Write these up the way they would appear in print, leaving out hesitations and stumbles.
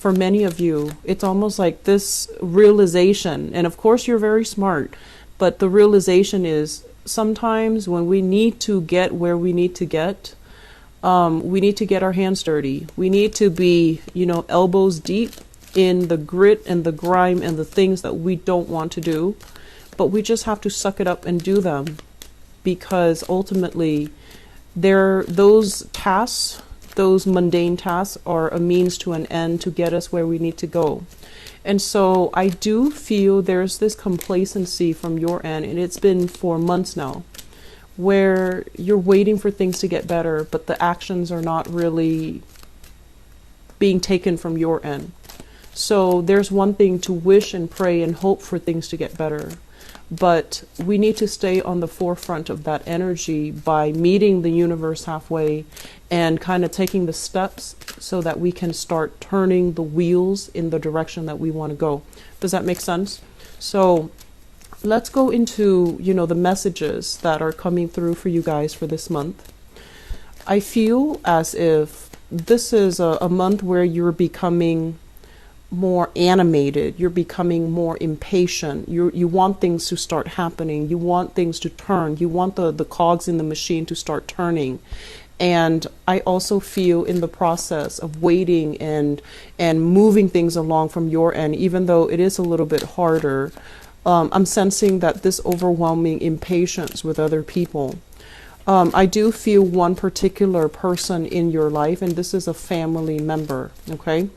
for many of you, it's almost like this realization, and of course you're very smart, but the realization is sometimes when we need to get where we need to get, we need to get our hands dirty. We need to be, elbows deep in the grit and the grime and the things that we don't want to do, but we just have to suck it up and do them, because ultimately those tasks, those mundane tasks, are a means to an end to get us where we need to go. And so I do feel there's this complacency from your end, and it's been for months now, where you're waiting for things to get better, but the actions are not really being taken from your end. So there's one thing to wish and pray and hope for things to get better, but we need to stay on the forefront of that energy by meeting the universe halfway and kind of taking the steps so that we can start turning the wheels in the direction that we want to go. Does that make sense? So let's go into, the messages that are coming through for you guys for this month. I feel as if this is a month where you're becoming more animated, you're becoming more impatient, you want things to start happening, you want things to turn, you want the cogs in the machine to start turning. And I also feel in the process of waiting and moving things along from your end, even though it is a little bit harder, I'm sensing that this overwhelming impatience with other people. I do feel one particular person in your life, and this is a family member, okay?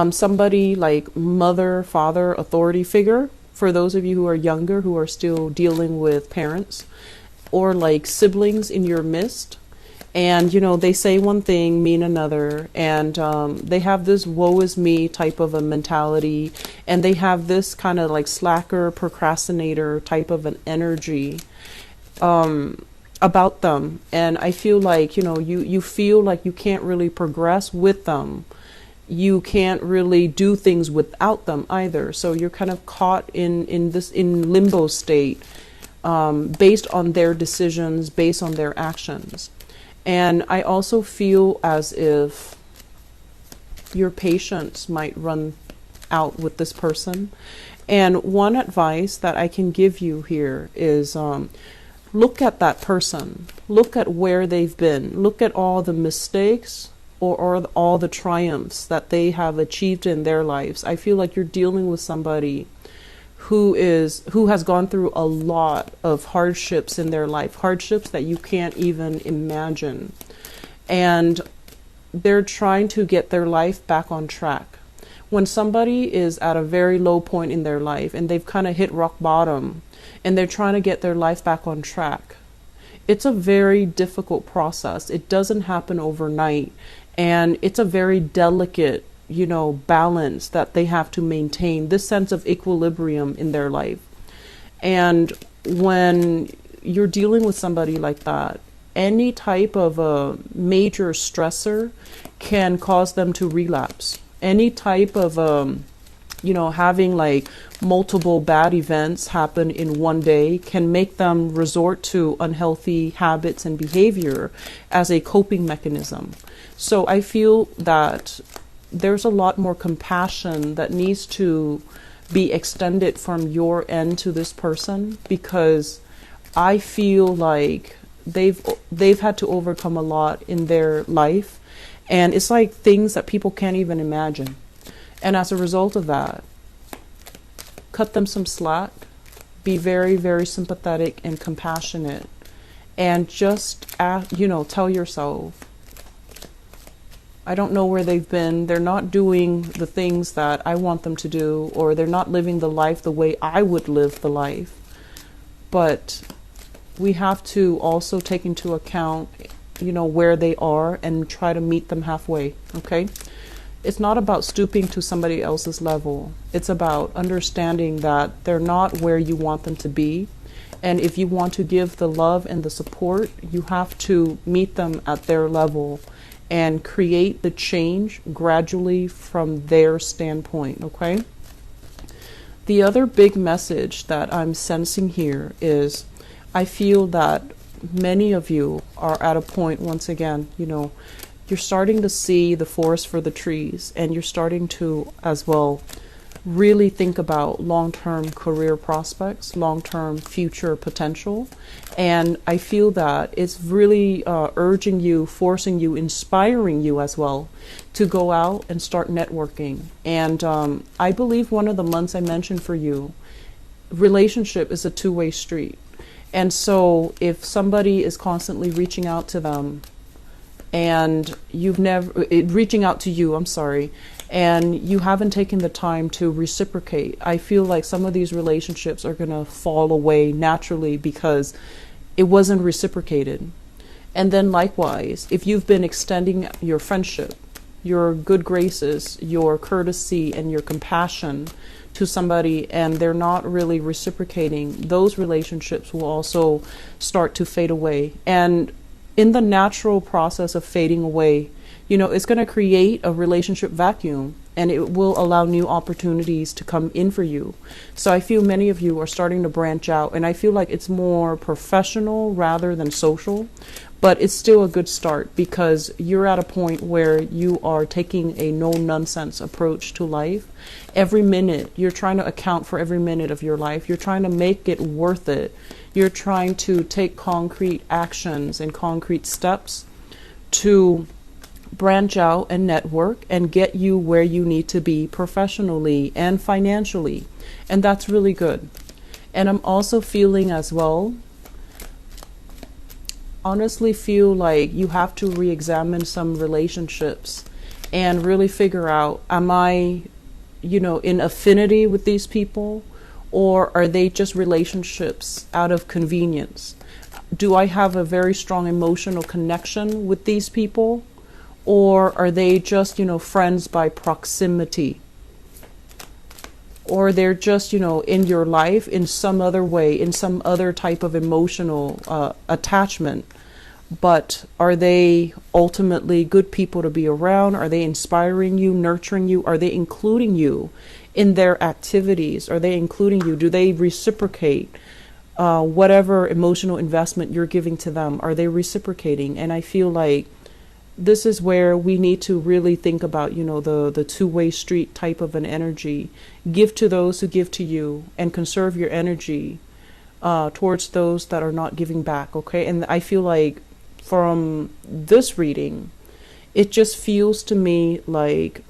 Somebody like mother, father, authority figure, for those of you who are younger, who are still dealing with parents, or like siblings in your midst. And, they say one thing, mean another, and they have this woe is me type of a mentality, and they have this kind of like slacker, procrastinator type of an energy about them. And I feel like, you feel like you can't really progress with them. You can't really do things without them either. So you're kind of caught in limbo state, based on their decisions, based on their actions. And I also feel as if your patience might run out with this person. And one advice that I can give you here is, look at that person, look at where they've been, look at all the mistakes or all the triumphs that they have achieved in their lives. I feel like you're dealing with somebody who has gone through a lot of hardships in their life, hardships that you can't even imagine. And they're trying to get their life back on track. When somebody is at a very low point in their life and they've kind of hit rock bottom and they're trying to get their life back on track, it's a very difficult process. It doesn't happen overnight. And it's a very delicate, balance that they have to maintain, this sense of equilibrium in their life. And when you're dealing with somebody like that, any type of a major stressor can cause them to relapse. Any type of, having like multiple bad events happen in one day can make them resort to unhealthy habits and behavior as a coping mechanism. So I feel that there's a lot more compassion that needs to be extended from your end to this person, because I feel like they've had to overcome a lot in their life, and it's like things that people can't even imagine. And as a result of that, cut them some slack, be very, very sympathetic and compassionate, and just tell yourself, I don't know where they've been. They're not doing the things that I want them to do, or they're not living the life the way I would live the life. But we have to also take into account, where they are and try to meet them halfway, okay? It's not about stooping to somebody else's level. It's about understanding that they're not where you want them to be. And if you want to give the love and the support, you have to meet them at their level and create the change gradually from their standpoint, okay? The other big message that I'm sensing here is I feel that many of you are at a point, once again, you're starting to see the forest for the trees, and you're starting to as well really think about long-term career prospects, long-term future potential. And I feel that it's really urging you, forcing you, inspiring you as well to go out and start networking. And I believe one of the months I mentioned for you, relationship is a two-way street. And so if somebody is constantly reaching out to them, and reaching out to you, I'm sorry, and you haven't taken the time to reciprocate, I feel like some of these relationships are going to fall away naturally because it wasn't reciprocated. And then likewise, if you've been extending your friendship, your good graces, your courtesy, and your compassion to somebody, and they're not really reciprocating, those relationships will also start to fade away. And in the natural process of fading away, it's going to create a relationship vacuum, and it will allow new opportunities to come in for you. So I feel many of you are starting to branch out, and I feel like it's more professional rather than social, but it's still a good start because you're at a point where you are taking a no-nonsense approach to life. Every minute, you're trying to account for every minute of your life. You're trying to make it worth it. You're trying to take concrete actions and concrete steps to branch out and network and get you where you need to be professionally and financially. And that's really good. And I'm also feeling as well, honestly feel like you have to re-examine some relationships and really figure out, am I, in affinity with these people, or are they just relationships out of convenience? Do I have a very strong emotional connection with these people, or are they just, friends by proximity? Or they're just, in your life in some other way, in some other type of emotional attachment. But are they ultimately good people to be around? Are they inspiring you, nurturing you? Are they including you in their activities? Are they including you? Do they reciprocate whatever emotional investment you're giving to them? Are they reciprocating? And I feel like this is where we need to really think about, the two-way street type of an energy. Give to those who give to you, and conserve your energy towards those that are not giving back, okay? And I feel like from this reading, it just feels to me like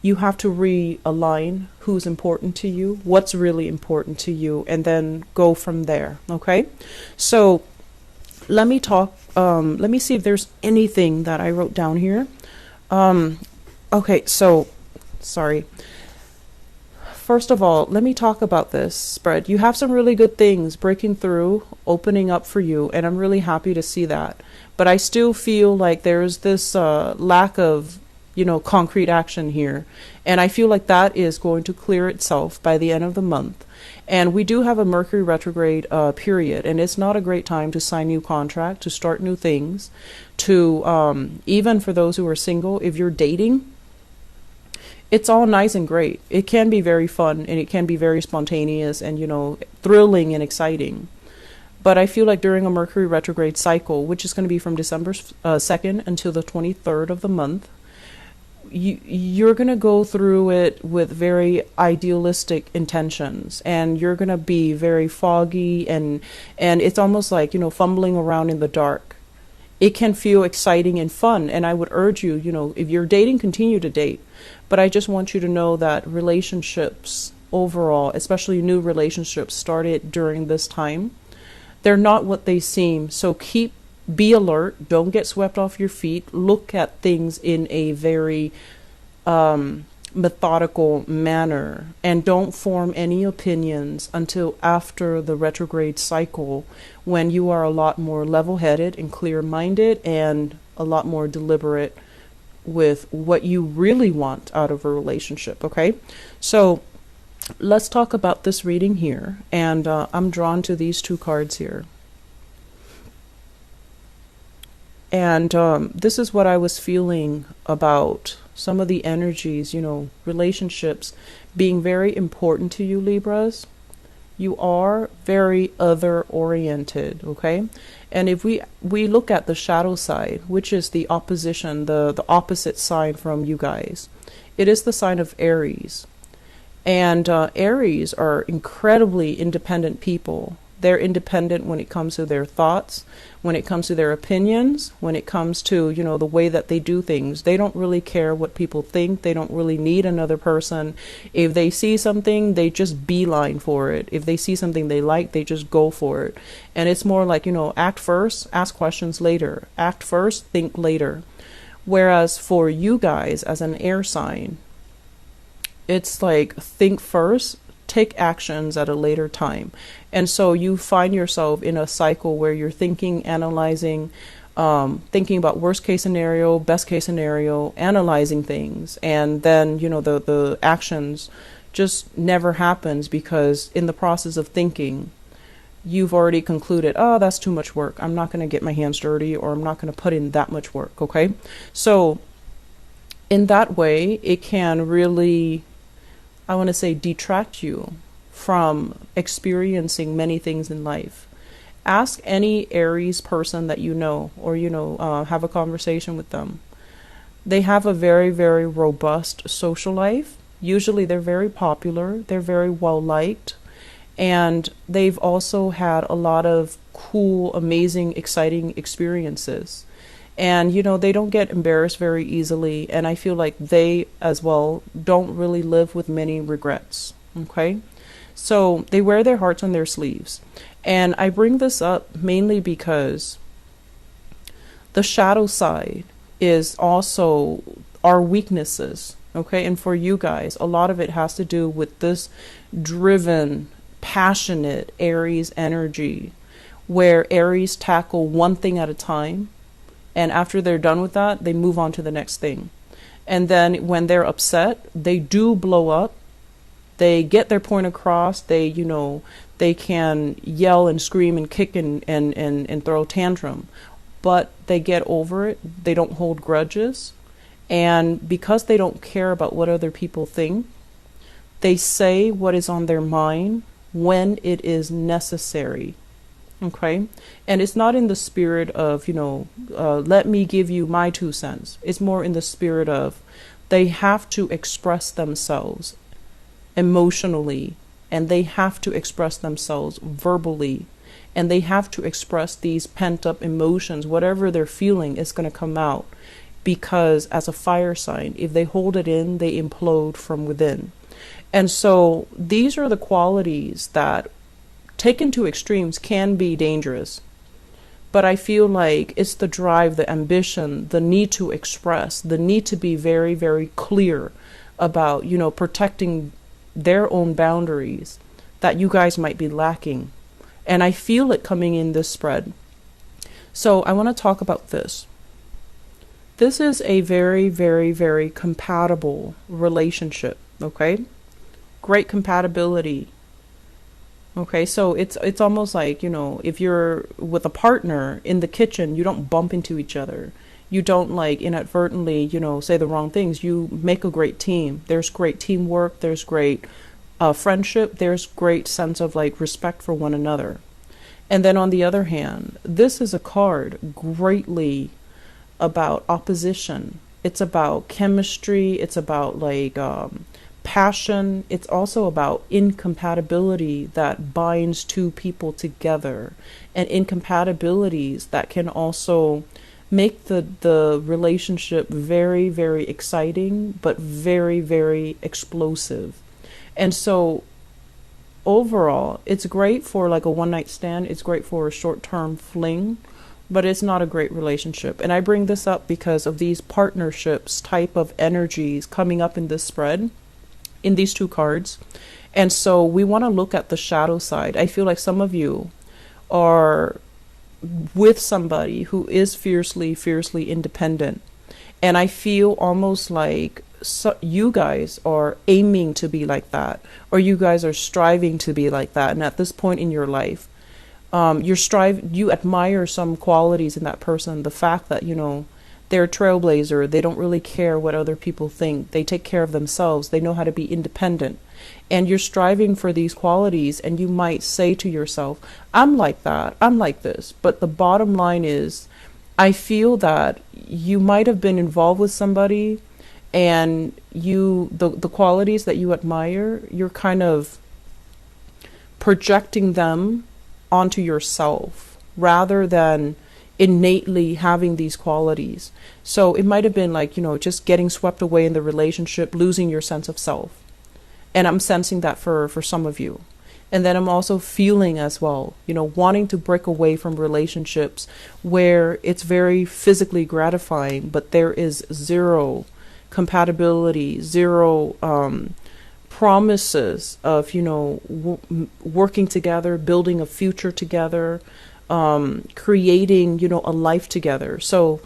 you have to realign who's important to you, what's really important to you, and then go from there, okay? So let me see if there's anything that I wrote down here. Okay, so, sorry. First of all, let me talk about this spread. You have some really good things breaking through, opening up for you, and I'm really happy to see that. But I still feel like there's this lack of, concrete action here. And I feel like that is going to clear itself by the end of the month. And we do have a Mercury retrograde period, and it's not a great time to sign new contract, to start new things, to even for those who are single, if you're dating, it's all nice and great. It can be very fun, and it can be very spontaneous and, thrilling and exciting. But I feel like during a Mercury retrograde cycle, which is going to be from December 2nd until the 23rd of the month, you're going to go through it with very idealistic intentions, and you're going to be very foggy, and it's almost like, fumbling around in the dark. It can feel exciting and fun, and I would urge you, if you're dating, continue to date. But I just want you to know that relationships overall, especially new relationships started during this time, they're not what they seem. So be alert. Don't get swept off your feet. Look at things in a very methodical manner, and don't form any opinions until after the retrograde cycle, when you are a lot more level-headed and clear-minded and a lot more deliberate with what you really want out of a relationship, okay? So let's talk about this reading here, and I'm drawn to these two cards here. And this is what I was feeling about some of the energies, relationships being very important to you, Libras. You are very other oriented, okay? And if we look at the shadow side, which is the opposition, the opposite sign from you guys, it is the sign of Aries. And Aries are incredibly independent people. They're independent when it comes to their thoughts, when it comes to their opinions, when it comes to, you know, the way that they do things. They don't really care what people think. They don't really need another person. If they see something, they just beeline for it. If they see something they like, they just go for it. And it's more like, you know, act first, ask questions later. Act first, think later. Whereas for you guys as an air sign, it's like think first, take actions at a later time. And so you find yourself in a cycle where you're thinking, analyzing, thinking about worst case scenario, best case scenario, analyzing things. And then, you know, the actions just never happens because in the process of thinking, you've already concluded, oh, that's too much work. I'm not going to get my hands dirty, or I'm not going to put in that much work. Okay. So in that way, it can really, I want to say, detract you from experiencing many things in life. Ask any Aries person that you know, or, you know, have a conversation with them. They have a very, very robust social life. Usually they're very popular. They're very well liked. And they've also had a lot of cool, amazing, exciting experiences. And, you know, they don't get embarrassed very easily. And I feel like they, as well, don't really live with many regrets. Okay? So they wear their hearts on their sleeves. And I bring this up mainly because the shadow side is also our weaknesses. Okay? And for you guys, a lot of it has to do with this driven, passionate Aries energy, where Aries tackle one thing at a time. And after they're done with that, they move on to the next thing. And then when they're upset, they do blow up. They get their point across. They, you know, they can yell and scream and kick and throw a tantrum. But they get over it. They don't hold grudges. And because they don't care about what other people think, they say what is on their mind when it is necessary. Okay? And it's not in the spirit of, you know, let me give you my 2 cents. It's more in the spirit of they have to express themselves emotionally, and they have to express themselves verbally, and they have to express these pent-up emotions. Whatever they're feeling is going to come out, because as a fire sign, if they hold it in, they implode from within. And so these are the qualities that, taken to extremes, can be dangerous. But I feel like it's the drive, the ambition, the need to express, the need to be very, very clear about, you know, protecting their own boundaries that you guys might be lacking. And I feel it coming in this spread. So I want to talk about this. This is a very, very, very compatible relationship. Okay? Great compatibility. Okay, so it's almost like, you know, if you're with a partner in the kitchen, you don't bump into each other. You don't like inadvertently, you know, say the wrong things. You make a great team. There's great teamwork. There's great friendship. There's great sense of like respect for one another. And then on the other hand, this is a card greatly about opposition. It's about chemistry. It's about like passion. It's also about incompatibility that binds two people together, and incompatibilities that can also make the relationship very, very exciting, but very, very explosive. And so overall, it's great for like a one-night stand. It's great for a short-term fling, but it's not a great relationship. And I bring this up because of these partnerships type of energies coming up in this spread, in these two cards. And so we want to look at the shadow side. I feel like some of you are with somebody who is fiercely, fiercely independent. And I feel almost like you guys are aiming to be like that, or you guys are striving to be like that. And at this point in your life, you admire some qualities in that person. The fact that, you know, They're a trailblazer. They don't really care what other people think. They take care of themselves. They know how to be independent. And you're striving for these qualities, and you might say to yourself, I'm like that. I'm like this. But the bottom line is, I feel that you might have been involved with somebody, and the qualities that you admire, you're kind of projecting them onto yourself rather than innately having these qualities. So it might have been like, just getting swept away in the relationship, losing your sense of self. And I'm sensing that for some of you. And then I'm also feeling as well, wanting to break away from relationships where it's very physically gratifying, but there is zero compatibility, zero promises of, working together, building a future together, creating, a life together. So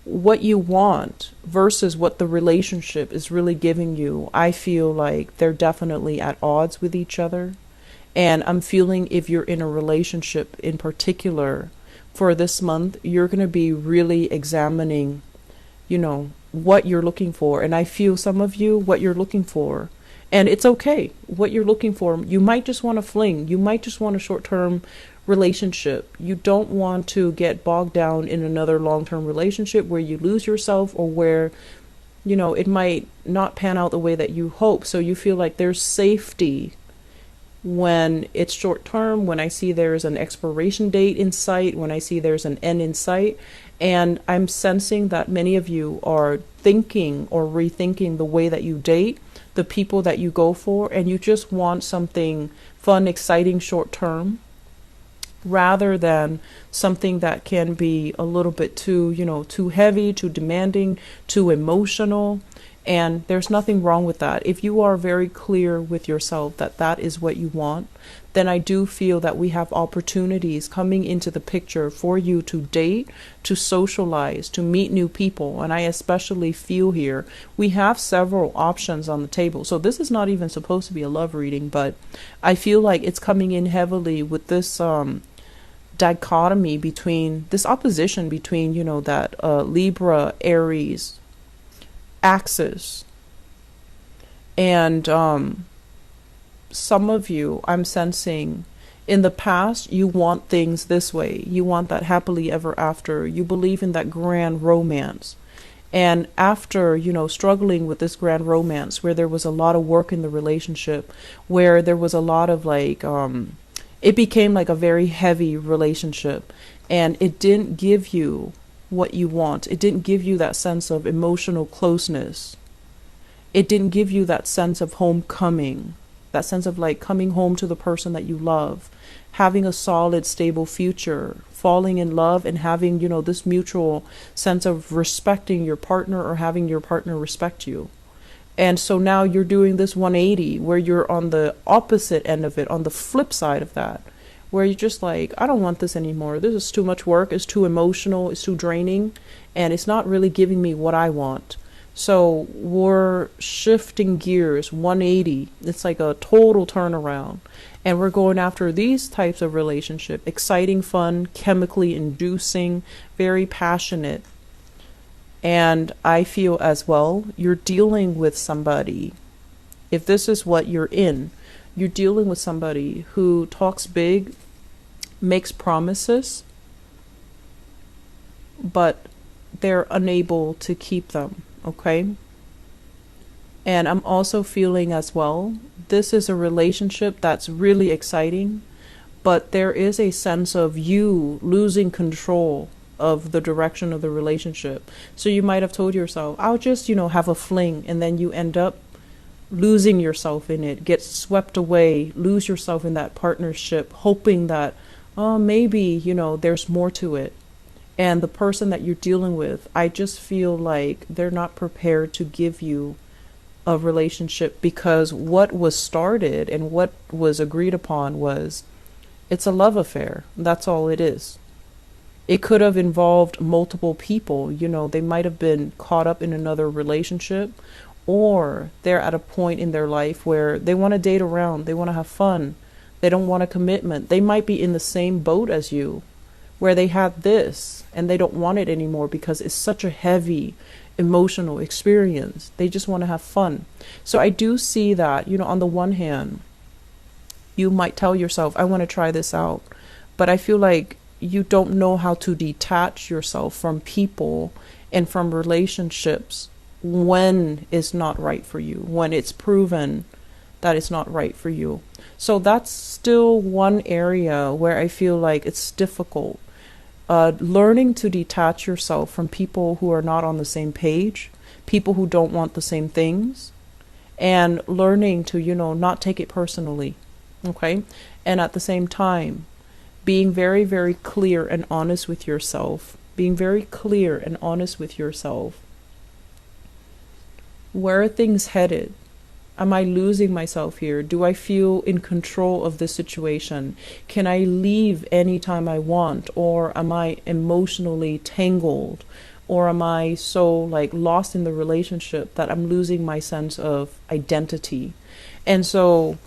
what you want versus what the relationship is really giving you, I feel like they're definitely at odds with each other. And I'm feeling if you're in a relationship in particular for this month, you're going to be really examining, what you're looking for. And I feel some of you, what you're looking for. And it's okay, what you're looking for. You might just want a fling. You might just want a short-term relationship. You don't want to get bogged down in another long-term relationship where you lose yourself, or where, it might not pan out the way that you hope. So you feel like there's safety when it's short-term, when I see there's an expiration date in sight, when I see there's an end in sight. And I'm sensing that many of you are thinking or rethinking the way that you date, the people that you go for, and you just want something fun, exciting, short-term, rather than something that can be a little bit too heavy, too demanding, too emotional. And there's nothing wrong with that. If you are very clear with yourself that that is what you want, then I do feel that we have opportunities coming into the picture for you to date, to socialize, to meet new people. And I especially feel here we have several options on the table. So this is not even supposed to be a love reading, but I feel like it's coming in heavily with this dichotomy between this opposition between, that Libra Aries axis. And some of you, I'm sensing in the past, you want things this way. You want that happily ever after. You believe in that grand romance. And after, struggling with this grand romance, where there was a lot of work in the relationship, where there was a lot of it became like a very heavy relationship, and it didn't give you what you want. It didn't give you that sense of emotional closeness. It didn't give you that sense of homecoming, that sense of coming home to the person that you love, having a solid, stable future, falling in love, and having, this mutual sense of respecting your partner, or having your partner respect you. And so now you're doing this 180 where you're on the opposite end of it, on the flip side of that, where you're just like, I don't want this anymore. This is too much work. It's too emotional. It's too draining. And it's not really giving me what I want. So we're shifting gears 180. It's like a total turnaround. And we're going after these types of relationship. Exciting, fun, chemically inducing, very passionate. And I feel as well, you're dealing with somebody, if this is what you're in, you're dealing with somebody who talks big, makes promises, but they're unable to keep them, okay? And I'm also feeling as well, this is a relationship that's really exciting, but there is a sense of you losing control of the direction of the relationship. So you might have told yourself, I'll just, have a fling, and then you end up losing yourself in it, get swept away, lose yourself in that partnership, hoping that, maybe, there's more to it. And the person that you're dealing with, I just feel like they're not prepared to give you a relationship, because what was started and what was agreed upon was, it's a love affair. That's all it is. It could have involved multiple people. They might have been caught up in another relationship, or they're at a point in their life where they want to date around. They want to have fun. They don't want a commitment. They might be in the same boat as you, where they had this and they don't want it anymore because it's such a heavy emotional experience. They just want to have fun. So I do see that, on the one hand, you might tell yourself, I want to try this out. But I feel like you don't know how to detach yourself from people and from relationships when it's not right for you, when it's proven that it's not right for you. So that's still one area where I feel like it's difficult. Learning to detach yourself from people who are not on the same page, people who don't want the same things, and learning to, not take it personally. Okay? And at the same time, being very, very clear and honest with yourself. Being very clear and honest with yourself. Where are things headed? Am I losing myself here? Do I feel in control of this situation? Can I leave anytime I want? Or am I emotionally tangled? Or am I so lost in the relationship that I'm losing my sense of identity? And so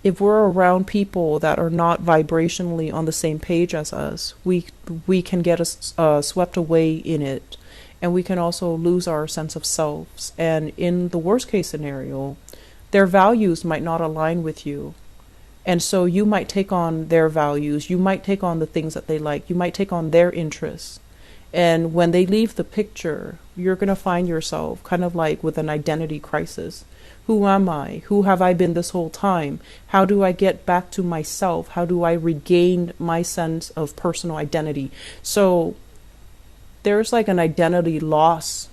if we're around people that are not vibrationally on the same page as us, we can get us swept away in it. And we can also lose our sense of selves. And in the worst case scenario, their values might not align with you. And so you might take on their values. You might take on the things that they like. You might take on their interests. And when they leave the picture, you're going to find yourself kind of like with an identity crisis. Who am I? Who have I been this whole time? How do I get back to myself? How do I regain my sense of personal identity? So there's an identity loss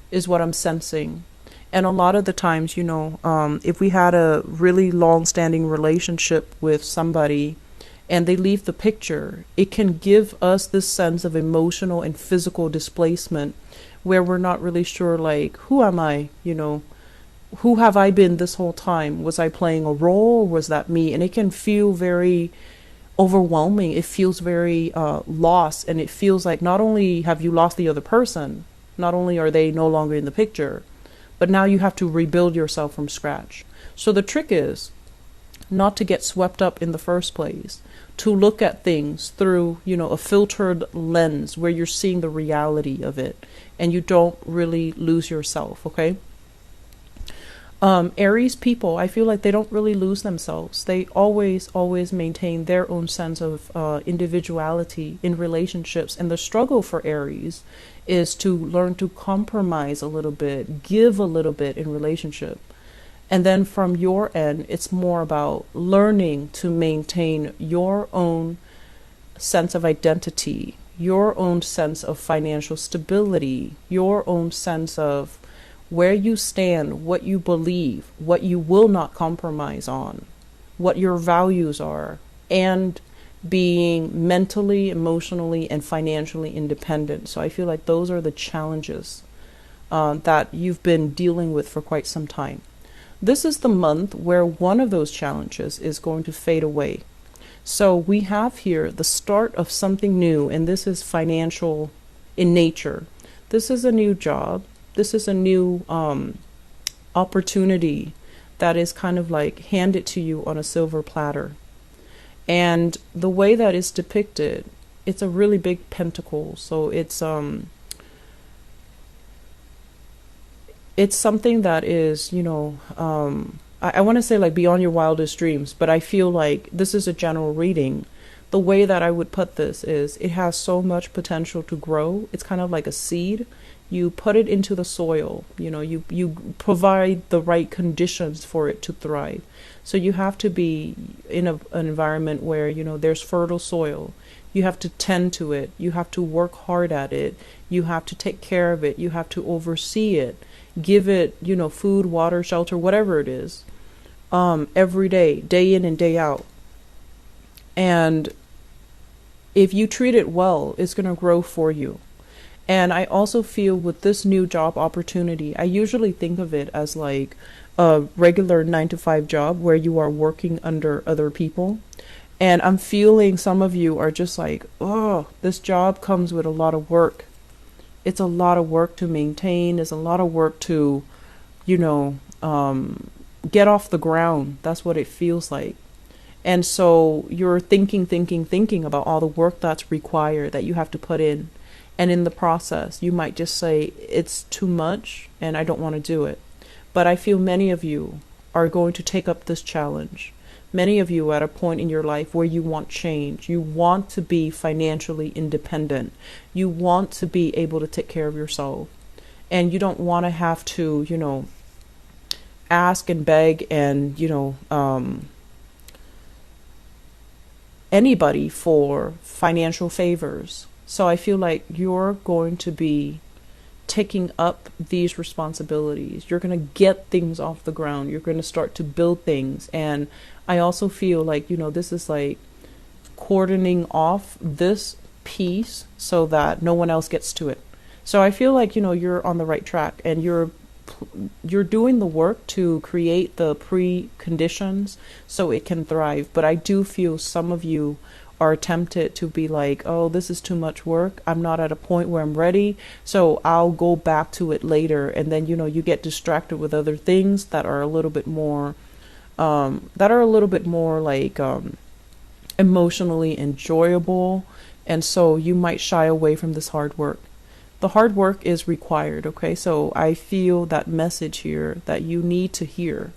is what I'm sensing. And a lot of the times, if we had a really long-standing relationship with somebody and they leave the picture, it can give us this sense of emotional and physical displacement where we're not really sure, who am I? Who have I been this whole time? Was I playing a role? Or was that me? And it can feel very overwhelming. It feels very lost, and it feels like not only have you lost the other person, not only are they no longer in the picture, but now you have to rebuild yourself from scratch. So the trick is not to get swept up in the first place, to look at things through, a filtered lens where you're seeing the reality of it and you don't really lose yourself, okay? Aries people, I feel like they don't really lose themselves. They always maintain their own sense of individuality in relationships. And the struggle for Aries is to learn to compromise a little bit, give a little bit in relationship. And then from your end, it's more about learning to maintain your own sense of identity, your own sense of financial stability, your own sense of where you stand, what you believe, what you will not compromise on, what your values are, and being mentally, emotionally, and financially independent. So I feel like those are the challenges that you've been dealing with for quite some time. This is the month where one of those challenges is going to fade away. So we have here the start of something new, and this is financial in nature. This is a new job. This is a new opportunity that is kind of handed to you on a silver platter. And the way that it's depicted, it's a really big pentacle. So it's something that is, I want to say beyond your wildest dreams, but I feel like this is a general reading. The way that I would put this is it has so much potential to grow. It's kind of like a seed. You put it into the soil, you provide the right conditions for it to thrive. So you have to be in an environment where, there's fertile soil. You have to tend to it. You have to work hard at it. You have to take care of it. You have to oversee it, give it, food, water, shelter, whatever it is, every day, day in and day out. And if you treat it well, it's going to grow for you. And I also feel with this new job opportunity, I usually think of it as a regular 9-to-5 job where you are working under other people. And I'm feeling some of you are just oh, this job comes with a lot of work. It's a lot of work to maintain. It's a lot of work to, get off the ground. That's what it feels like. And so you're thinking about all the work that's required that you have to put in. And in the process, you might just say, it's too much and I don't want to do it. But I feel many of you are going to take up this challenge. Many of you at a point in your life where you want change. You want to be financially independent. You want to be able to take care of yourself. And you don't want to have to, ask and beg and, anybody for financial favors. So I feel like you're going to be taking up these responsibilities. You're going to get things off the ground. You're going to start to build things. And I also feel like, this is like cordoning off this piece so that no one else gets to it. So I feel like, you're on the right track, and you're doing the work to create the preconditions so it can thrive. But I do feel some of you are tempted to be like, oh, this is too much work. I'm not at a point where I'm ready, so I'll go back to it later. And then, you get distracted with other things that are a little bit more, like emotionally enjoyable. And so you might shy away from this hard work. The hard work is required, okay? So I feel that message here that you need to hear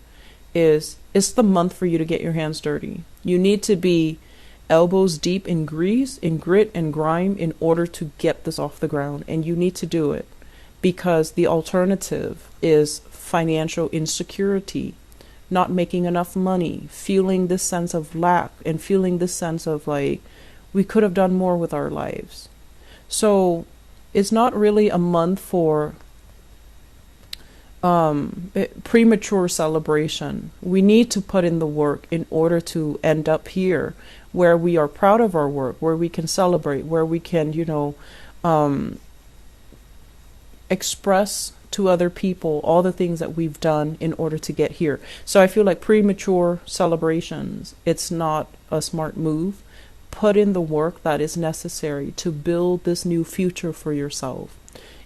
is, it's the month for you to get your hands dirty. You need to be elbows deep in grease, in grit and grime in order to get this off the ground. And you need to do it because the alternative is financial insecurity, not making enough money, feeling this sense of lack, and feeling this sense of like, we could have done more with our lives. So it's not really a month for premature celebration. We need to put in the work in order to end up here where we are proud of our work, where we can celebrate, where we can, express to other people all the things that we've done in order to get here. So I feel like premature celebrations, it's not a smart move. Put in the work that is necessary to build this new future for yourself.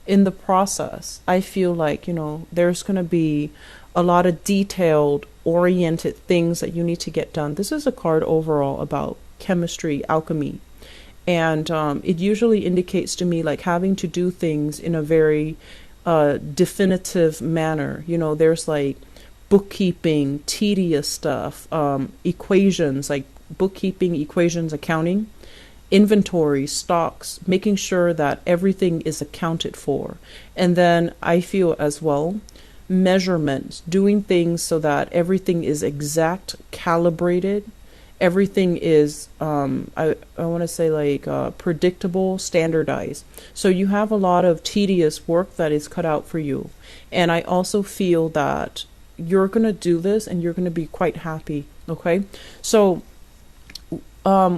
In the process, I feel like, there's going to be a lot of detailed, oriented things that you need to get done. This is a card overall about chemistry, alchemy. And it usually indicates to me like having to do things in a very definitive manner. There's like bookkeeping, tedious stuff, equations, like bookkeeping, equations, accounting, inventory, stocks, making sure that everything is accounted for. And then I feel as well, measurements, doing things so that everything is exact, calibrated, everything is, I want to say like predictable, standardized. So you have a lot of tedious work that is cut out for you. And I also feel that you're going to do this and you're going to be quite happy. Okay. So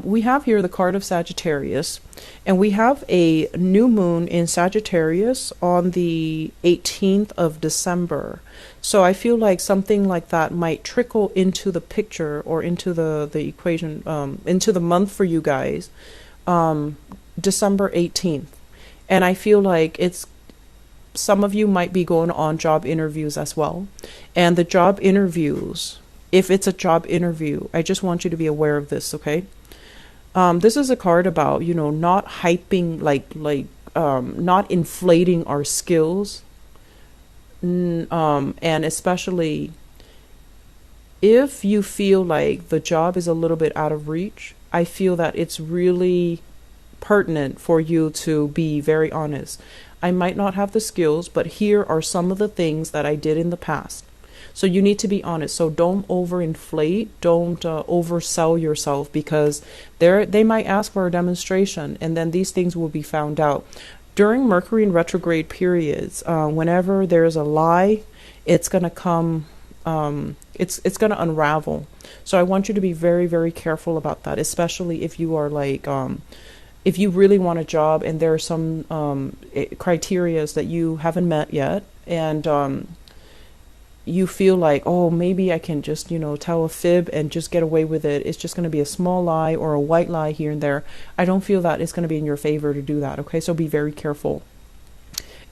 we have here the card of Sagittarius, and we have a new moon in Sagittarius on the 18th of December. So I feel like something like that might trickle into the picture or into the equation, into the month for you guys, December 18th. And I feel like some of you might be going on job interviews as well. And the job interviews, if it's a job interview, I just want you to be aware of this, okay? This is a card about, not hyping, not inflating our skills. And especially if you feel like the job is a little bit out of reach, I feel that it's really pertinent for you to be very honest. I might not have the skills, but here are some of the things that I did in the past. So you need to be honest. So don't overinflate, don't oversell yourself, because they might ask for a demonstration, and then these things will be found out. During Mercury in retrograde periods, whenever there's a lie, it's going to come, it's going to unravel. So I want you to be very, very careful about that, especially if you are like, if you really want a job and there are some criterias that you haven't met yet, and you feel like, oh, maybe I can just, tell a fib and just get away with it. It's just going to be a small lie or a white lie here and there. I don't feel that it's going to be in your favor to do that. Okay, so be very careful.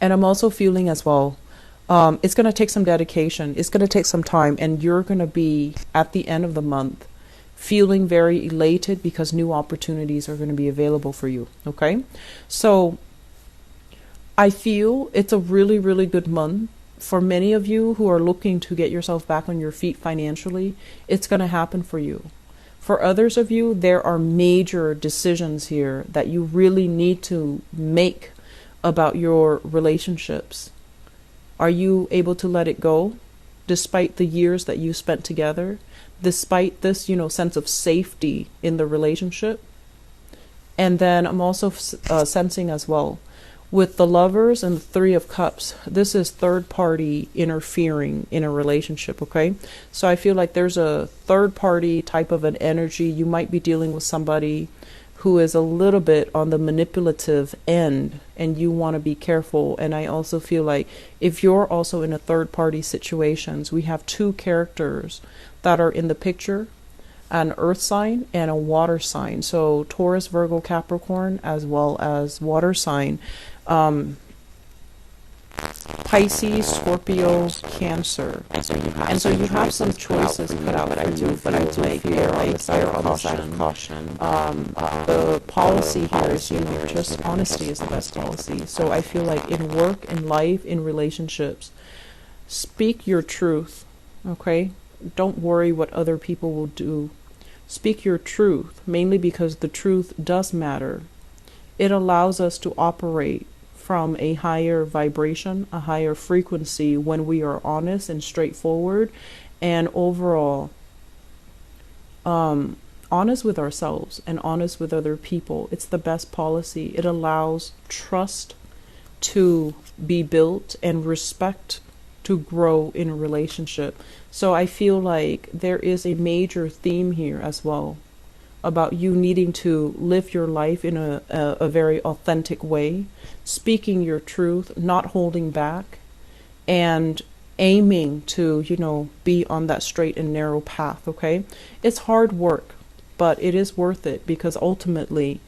And I'm also feeling as well, it's going to take some dedication. It's going to take some time, and you're going to be at the end of the month feeling very elated because new opportunities are going to be available for you. Okay, so I feel it's a really, really good month. For many of you who are looking to get yourself back on your feet financially, it's going to happen for you. For others of you, there are major decisions here that you really need to make about your relationships. Are you able to let it go despite the years that you spent together, despite this, sense of safety in the relationship? And then I'm also sensing as well, with the Lovers and the Three of Cups, this is third party interfering in a relationship, okay? So I feel like there's a third party type of an energy. You might be dealing with somebody who is a little bit on the manipulative end, and you want to be careful. And I also feel like if you're also in a third party situations, we have two characters that are in the picture, an earth sign and a water sign. So Taurus, Virgo, Capricorn, as well as water sign. Pisces, Scorpio, Cancer. And so you have some choices cut out for you, but I do feel like err on the side of caution. The policy here is, just honesty is the best policy. So I feel like in work, in life, in relationships, speak your truth, okay? Don't worry what other people will do. Speak your truth, mainly because the truth does matter. It allows us to operate from a higher vibration, a higher frequency when we are honest and straightforward, and overall honest with ourselves and honest with other people. It's the best policy. It allows trust to be built and respect to grow in a relationship. So I feel like there is a major theme here as well about you needing to live your life in a very authentic way, speaking your truth, not holding back, and aiming to, be on that straight and narrow path, okay? It's hard work, but it is worth it, because ultimately,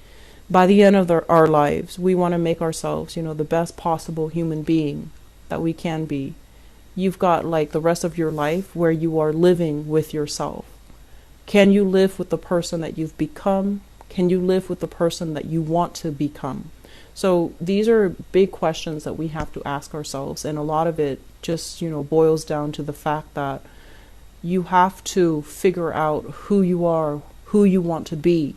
by the end of our lives, we want to make ourselves, the best possible human being that we can be. You've got like the rest of your life where you are living with yourself. Can you live with the person that you've become? Can you live with the person that you want to become? So these are big questions that we have to ask ourselves. And a lot of it just, boils down to the fact that you have to figure out who you are, who you want to be,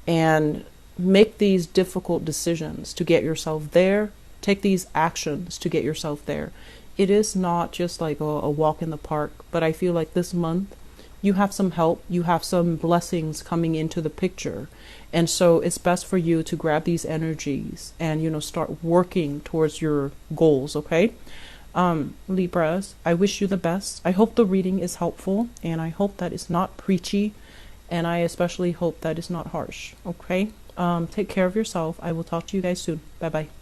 and make these difficult decisions to get yourself there. Take these actions to get yourself there. It is not just like a walk in the park, but I feel like this month, you have some help, you have some blessings coming into the picture. And so it's best for you to grab these energies and, start working towards your goals, okay? Libras, I wish you the best. I hope the reading is helpful, and I hope that it's not preachy, and I especially hope that it's not harsh, okay? Take care of yourself. I will talk to you guys soon. Bye-bye.